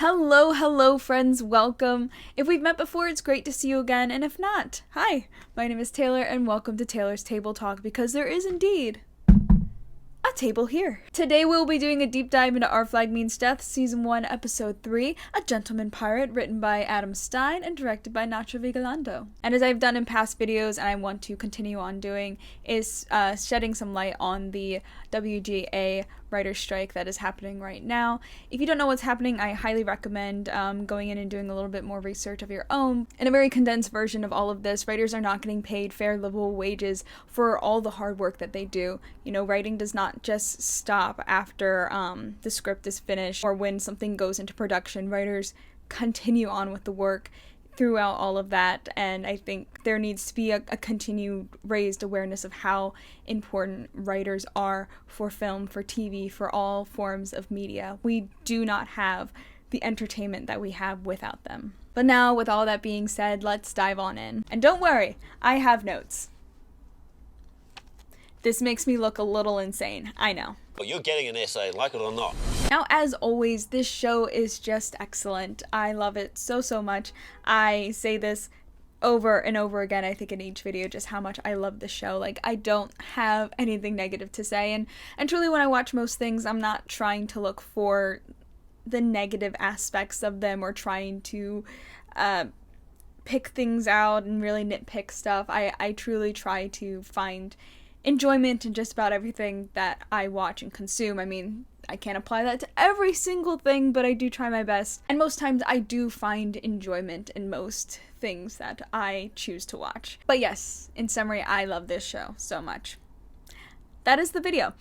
Hello friends, welcome. If we've met before, it's great to see you again, and if not, hi, my name is Taylor, and welcome to Taylor's Table Talk, because there is indeed a table here. Today we'll be doing a deep dive into Our Flag Means Death, Season 1, Episode 3, A Gentleman Pirate, written by Adam Stein and directed by Nacho Vigalondo. And as I've done in past videos, and I want to continue on doing, is shedding some light on the WGA writer's strike that is happening right now. If you don't know what's happening, I highly recommend going in and doing a little bit more research of your own. In a very condensed version of all of this, writers are not getting paid fair livable wages for all the hard work that they do. You know, writing does not just stop after the script is finished or when something goes into production. Writers continue on with the work throughout all of that, and I think there needs to be a continued raised awareness of how important writers are for film, for TV, for all forms of media. We do not have the entertainment that we have without them. But now, with all that being said, let's dive on in. And don't worry, I have notes. This makes me look a little insane, I know. Well, you're getting an essay, like it or not. Now, as always, this show is just excellent. I love it so much. I say this over and over again, I think in each video, just how much I love the show. Like, I don't have anything negative to say, and truly when I watch most things, I'm not trying to look for the negative aspects of them or trying to pick things out and really nitpick stuff. I truly try to find enjoyment in just about everything that I watch and consume. I mean, I can't apply that to every single thing, but I do try my best. And most times I do find enjoyment in most things that I choose to watch. But yes, in summary, I love this show so much. That is the video.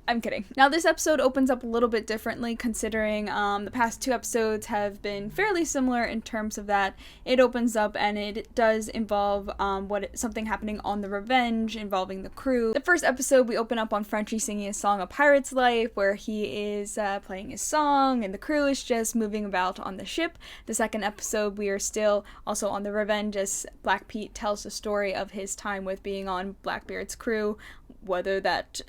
I'm kidding. Now, this episode opens up a little bit differently, considering the past two episodes have been fairly similar in terms of that. It opens up and it does involve something happening on the Revenge involving the crew. The first episode, we open up on Frenchie singing a song, A Pirate's Life, where he is playing his song and the crew is just moving about on the ship. The second episode, we are still also on the Revenge as Black Pete tells the story of his time with being on Blackbeard's crew. Whether that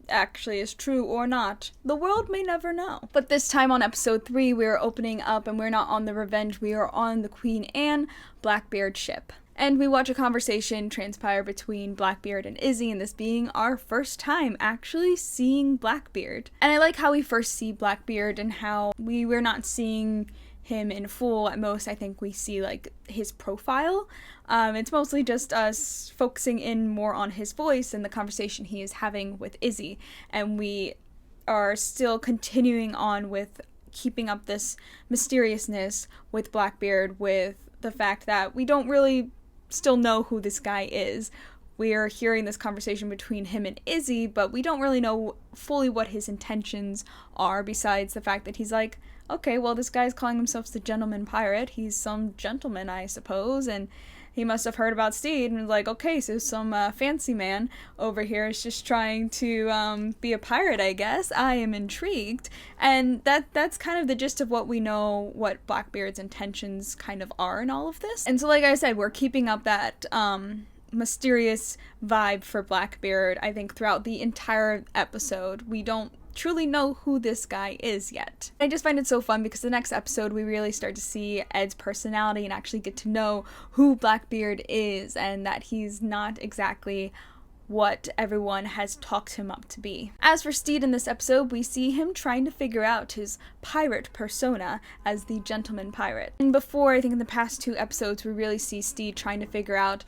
actually is true or not, the world may never know. But this time on episode 3, we're opening up and we're not on the Revenge, we are on the Queen Anne Blackbeard ship. And we watch a conversation transpire between Blackbeard and Izzy, and this being our first time actually seeing Blackbeard. And I like how we first see Blackbeard and how we're not seeing him in full. At most, I think we see like his profile. It's mostly just us focusing in more on his voice and the conversation he is having with Izzy, and we are still continuing on with keeping up this mysteriousness with Blackbeard, with the fact that we don't really still know who this guy is. We are hearing this conversation between him and Izzy, but we don't really know fully what his intentions are, besides the fact that he's like, okay, well, this guy's calling himself the Gentleman Pirate. He's some gentleman, I suppose, and he must have heard about Steed and was like, okay, so some fancy man over here is just trying to be a pirate, I guess. I am intrigued. And that's kind of the gist of what we know, what Blackbeard's intentions kind of are in all of this. And so, like I said, we're keeping up that mysterious vibe for Blackbeard, I think, throughout the entire episode. We don't truly know who this guy is yet. I just find it so fun because the next episode we really start to see Ed's personality and actually get to know who Blackbeard is, and that he's not exactly what everyone has talked him up to be. As for Steed in this episode, we see him trying to figure out his pirate persona as the Gentleman Pirate. And before, I think in the past two episodes, we really see Steed trying to figure out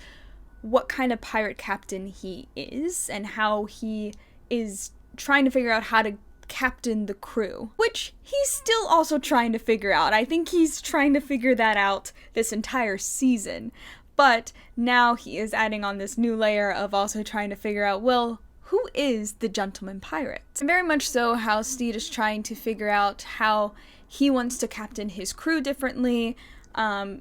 what kind of pirate captain he is and how he is trying to figure out how to captain the crew, which he's still also trying to figure out. I think he's trying to figure that out this entire season, but now he is adding on this new layer of also trying to figure out, well, who is the Gentleman Pirate? And very much so how Steed is trying to figure out how he wants to captain his crew differently.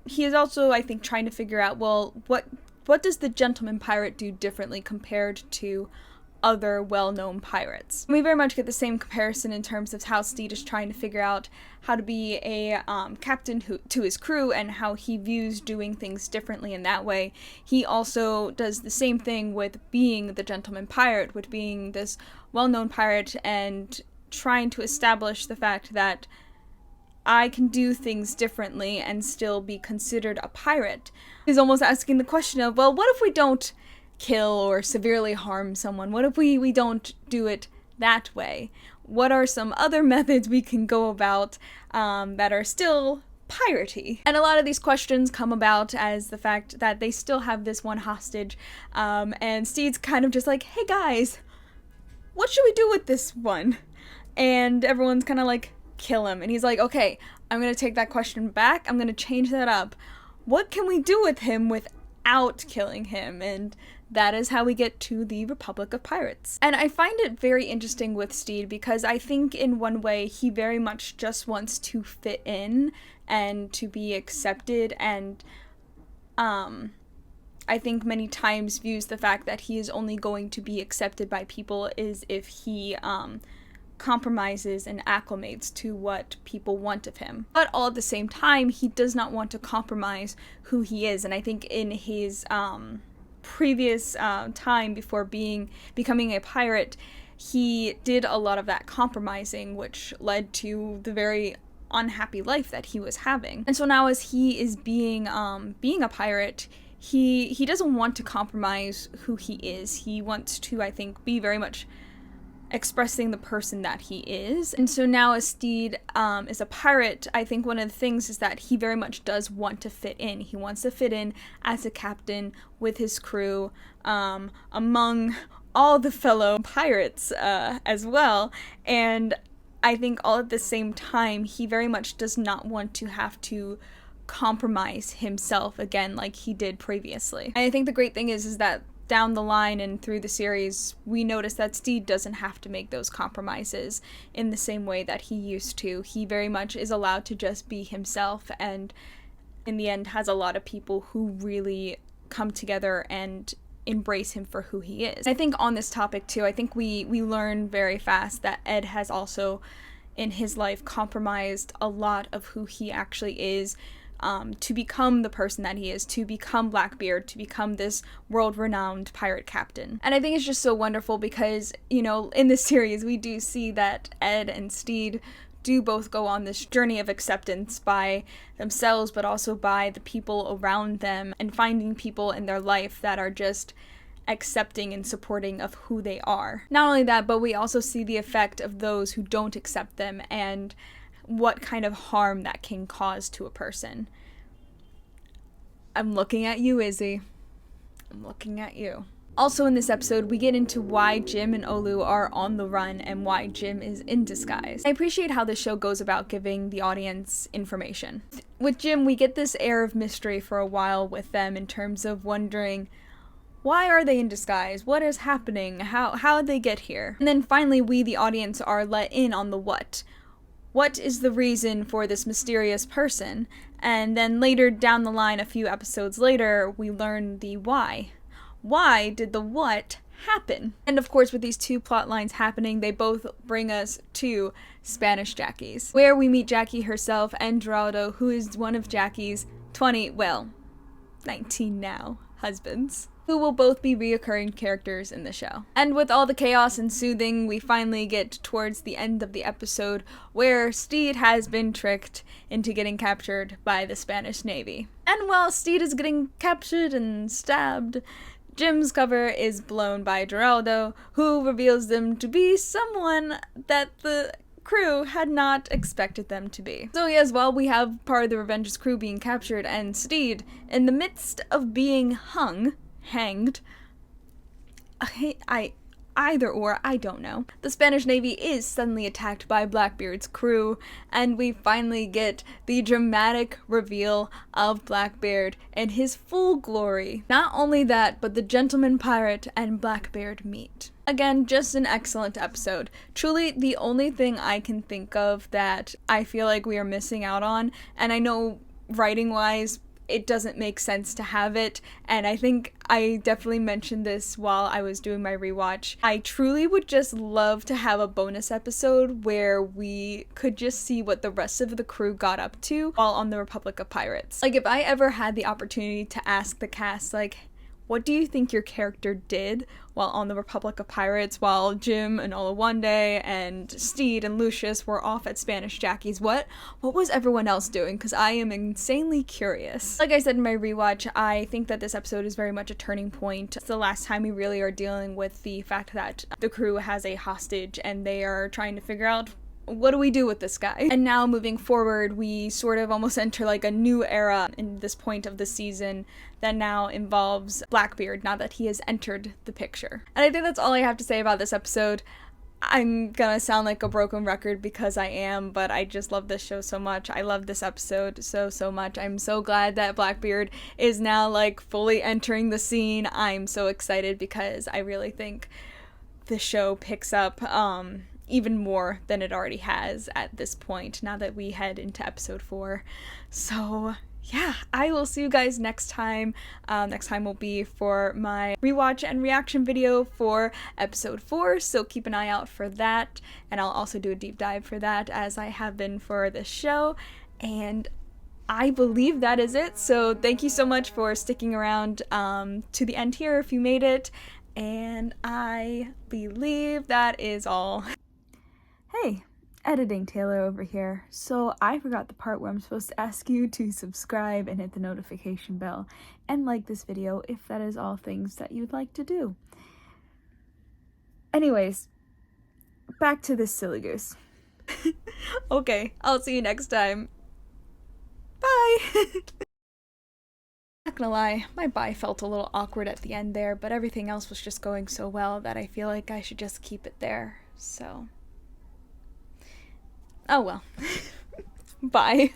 He is also, I think, trying to figure out, well, what does the Gentleman Pirate do differently compared to other well-known pirates? We very much get the same comparison in terms of how Steed is trying to figure out how to be a captain to his crew and how he views doing things differently in that way. He also does the same thing with being the Gentleman Pirate, with being this well-known pirate and trying to establish the fact that I can do things differently and still be considered a pirate. He's almost asking the question of, well, what if we don't kill or severely harm someone? What if we don't do it that way? What are some other methods we can go about that are still piratey? And a lot of these questions come about as the fact that they still have this one hostage, and Steed's kind of just like, hey guys, what should we do with this one? And everyone's kind of like, kill him. And he's like, okay, I'm gonna take that question back, I'm gonna change that up. What can we do with him without killing him? And that is how we get to the Republic of Pirates. And I find it very interesting with Steed because I think in one way he very much just wants to fit in and to be accepted, and I think many times views the fact that he is only going to be accepted by people is if he compromises and acclimates to what people want of him. But all at the same time, he does not want to compromise who he is. And I think in his previous time before becoming a pirate, he did a lot of that compromising, which led to the very unhappy life that he was having. And so now as he is being a pirate, he doesn't want to compromise who he is. He wants to, I think, be very much expressing the person that he is. And so now as Steed is a pirate, I think one of the things is that he very much does want to fit in. He wants to fit in as a captain with his crew, among all the fellow pirates as well. And I think all at the same time, he very much does not want to have to compromise himself again like he did previously. And I think the great thing is that down the line and through the series, we notice that Steed doesn't have to make those compromises in the same way that he used to. He very much is allowed to just be himself, and in the end has a lot of people who really come together and embrace him for who he is. I think on this topic too, I think we learn very fast that Ed has also in his life compromised a lot of who he actually is, to become the person that he is, to become Blackbeard, to become this world-renowned pirate captain. And I think it's just so wonderful because, you know, in this series we do see that Ed and Steed do both go on this journey of acceptance by themselves, but also by the people around them, and finding people in their life that are just accepting and supporting of who they are. Not only that, but we also see the effect of those who don't accept them and what kind of harm that can cause to a person. I'm looking at you, Izzy. I'm looking at you. Also in this episode, we get into why Jim and Olu are on the run and why Jim is in disguise. I appreciate how this show goes about giving the audience information. With Jim, we get this air of mystery for a while with them in terms of wondering, why are they in disguise? What is happening? How did they get here? And then finally, we, the audience, are let in on the what. What is the reason for this mysterious person? And then later down the line, a few episodes later, we learn the why. Why did the what happen? And of course, with these two plot lines happening, they both bring us to Spanish Jackie's, where we meet Jackie herself and Geraldo, who is one of Jackie's 19 now, husbands, who will both be reoccurring characters in the show. And with all the chaos and soothing, we finally get towards the end of the episode where Steed has been tricked into getting captured by the Spanish Navy. And while Steed is getting captured and stabbed, Jim's cover is blown by Geraldo, who reveals them to be someone that the crew had not expected them to be. So yes, while we have part of the Revenge's crew being captured and Steed in the midst of being hanged, either or, I don't know. The Spanish Navy is suddenly attacked by Blackbeard's crew, and we finally get the dramatic reveal of Blackbeard in his full glory. Not only that, but the gentleman pirate and Blackbeard meet. Again, just an excellent episode. Truly the only thing I can think of that I feel like we are missing out on, and I know writing-wise, it doesn't make sense to have it, and I think I definitely mentioned this while I was doing my rewatch. I truly would just love to have a bonus episode where we could just see what the rest of the crew got up to while on the Republic of Pirates. Like, if I ever had the opportunity to ask the cast, like, what do you think your character did while on the Republic of Pirates, while Jim and Olawande and Steed and Lucius were off at Spanish Jackie's? What was everyone else doing? Because I am insanely curious. Like I said in my rewatch, I think that this episode is very much a turning point. It's the last time we really are dealing with the fact that the crew has a hostage and they are trying to figure out, what do we do with this guy? And now moving forward, we sort of almost enter like a new era in this point of the season that now involves Blackbeard, now that he has entered the picture. And I think that's all I have to say about this episode. I'm gonna sound like a broken record because I am, but I just love this show so much. I love this episode so much. I'm so glad that Blackbeard is now like fully entering the scene. I'm so excited because I really think the show picks up even more than it already has at this point, now that we head into episode 4. So yeah, I will see you guys next time. Next time will be for my rewatch and reaction video for episode 4, so keep an eye out for that, and I'll also do a deep dive for that as I have been for this show. And I believe that is it, so thank you so much for sticking around to the end here if you made it, and I believe that is all. Hey, editing Taylor over here. So I forgot the part where I'm supposed to ask you to subscribe and hit the notification bell and like this video if that is all things that you'd like to do. Anyways, back to this silly goose. Okay, I'll see you next time. Bye! Not gonna lie, my bye felt a little awkward at the end there, but everything else was just going so well that I feel like I should just keep it there, so... Oh well. Bye.